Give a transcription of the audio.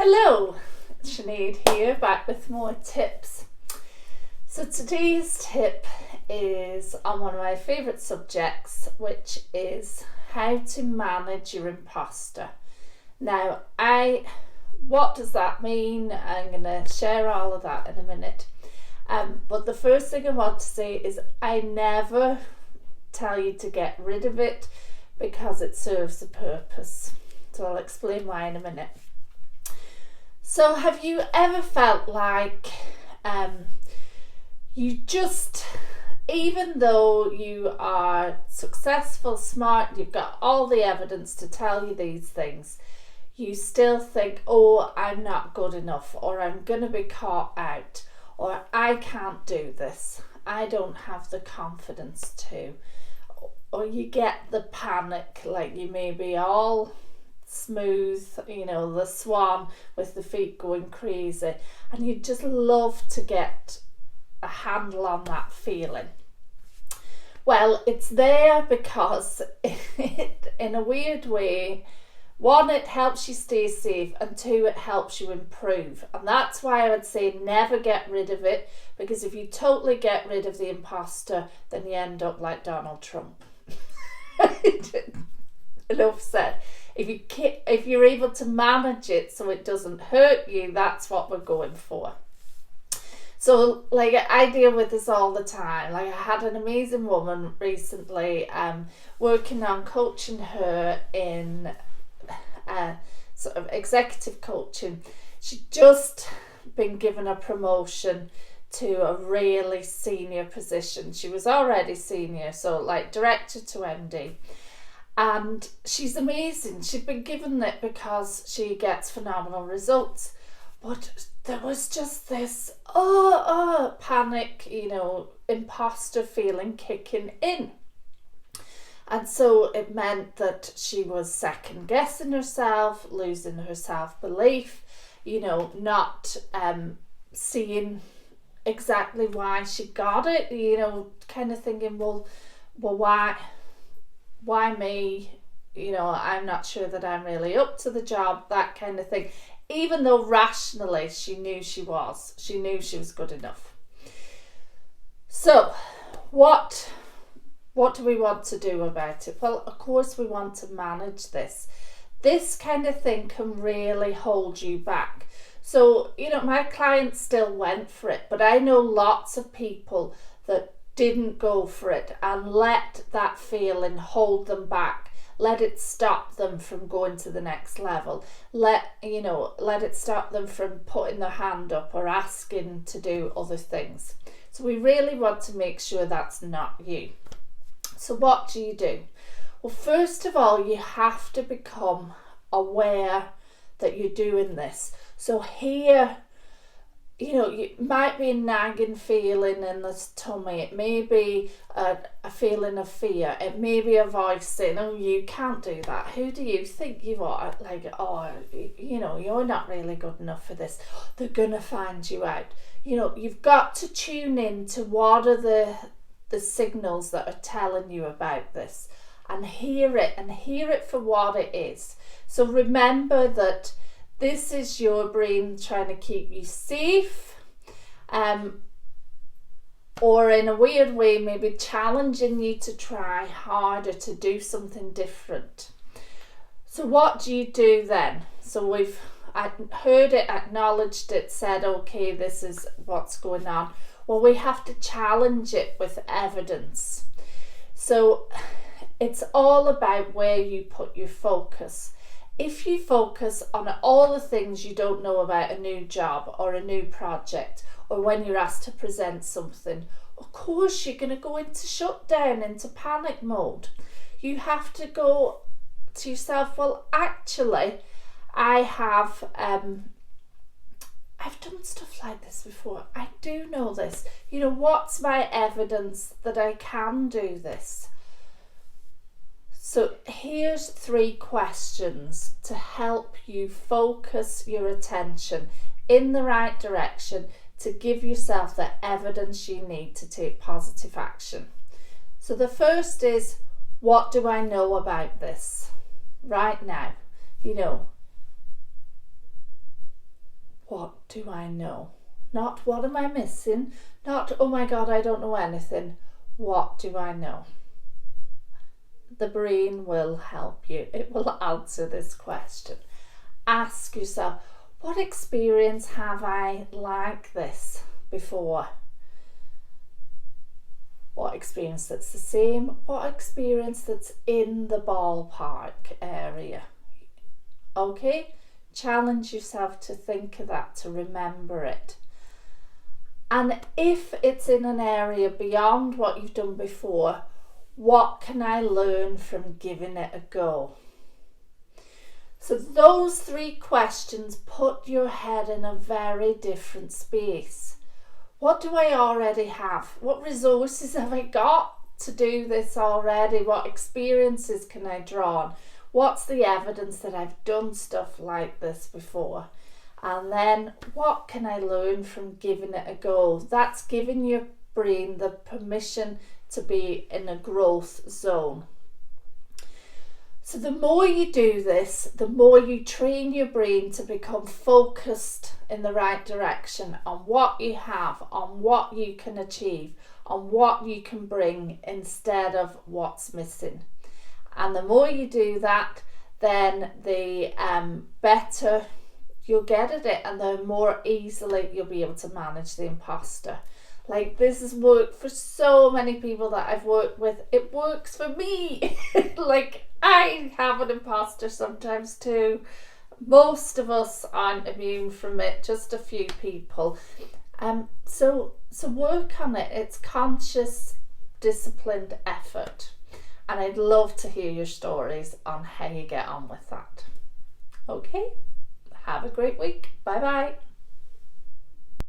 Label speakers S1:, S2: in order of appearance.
S1: Hello, Sinead here, back with more tips. So today's tip is on one of my favourite subjects, which is how to manage your imposter. Now, what does that mean? I'm going to share all of that in a minute. But the first thing I want to say is I never tell you to get rid of it because it serves a purpose. So I'll explain why in a minute. So have you ever felt like you just, even though you are successful, smart, you've got all the evidence to tell you these things, you still think, oh, I'm not good enough, or I'm going to be caught out, or I can't do this, I don't have the confidence to, or you get the panic, like you may be all smooth, the swan with the feet going crazy, and you just love to get a handle on that feeling. Well, it's there because in a weird way, one, it helps you stay safe, and two, it helps you improve. And that's why I would say never get rid of it, because if you totally get rid of the imposter, then you end up like Donald Trump. Enough said. If you're able to manage it so it doesn't hurt you, that's what we're going for. So I deal with this all the time. I had an amazing woman recently, working on coaching her in sort of executive coaching. She'd just been given a promotion to a really senior position. She was already senior, so director to MD. And she's amazing. She'd been given it because she gets phenomenal results. But there was just this panic, imposter feeling kicking in. And so it meant that she was second guessing herself, losing her self-belief, not seeing exactly why she got it, kind of thinking, well, why me? I'm not sure that I'm really up to the job, that kind of thing. Even though rationally she knew she was good enough. So what do we want to do about it? Well, of course we want to manage this. This kind of thing can really hold you back. So, my clients still went for it, but I know lots of people that didn't go for it and let that feeling hold them back. Let it stop them from going to the next level. Let it stop them from putting their hand up or asking to do other things. So we really want to make sure that's not you. So what do you do? Well, first of all, you have to become aware that you're doing this. So here, you might be a nagging feeling in the tummy. It may be a feeling of fear. It may be a voice saying, oh, you can't do that. Who do you think you are? You're not really good enough for this. They're going to find you out. You've got to tune in to what are the signals that are telling you about this, and hear it for what it is. So remember that this is your brain trying to keep you safe, or in a weird way, maybe challenging you to try harder, to do something different. So what do you do then? So we've heard it, acknowledged it, said, okay, this is what's going on. Well, we have to challenge it with evidence. So it's all about where you put your focus. If you focus on all the things you don't know about a new job or a new project, or when you're asked to present something, of course you're going to go into shutdown, into panic mode. You have to go to yourself, well, actually, I've done stuff like this before. I do know this. What's my evidence that I can do this? So here's 3 questions to help you focus your attention in the right direction to give yourself the evidence you need to take positive action. So the first is, what do I know about this right now? What do I know? Not what am I missing? Not, oh my God, I don't know anything. What do I know? The brain will help you. It will answer this question. Ask yourself, what experience have I like this before? What experience that's the same? What experience that's in the ballpark area? Okay? Challenge yourself to think of that, to remember it. And if it's in an area beyond what you've done before, what can I learn from giving it a go? So those 3 questions put your head in a very different space. What do I already have? What resources have I got to do this already? What experiences can I draw on? What's the evidence that I've done stuff like this before? And then what can I learn from giving it a go? That's giving your brain the permission to be in a growth zone. So the more you do this, the more you train your brain to become focused in the right direction on what you have, on what you can achieve, on what you can bring instead of what's missing. And the more you do that, then the better you'll get at it, and the more easily you'll be able to manage the imposter. Like, this has worked for so many people that I've worked with. It works for me. Like, I have an imposter sometimes too. Most of us aren't immune from it, just a few people. So work on it. It's conscious, disciplined effort. And I'd love to hear your stories on how you get on with that. Okay, have a great week. Bye bye.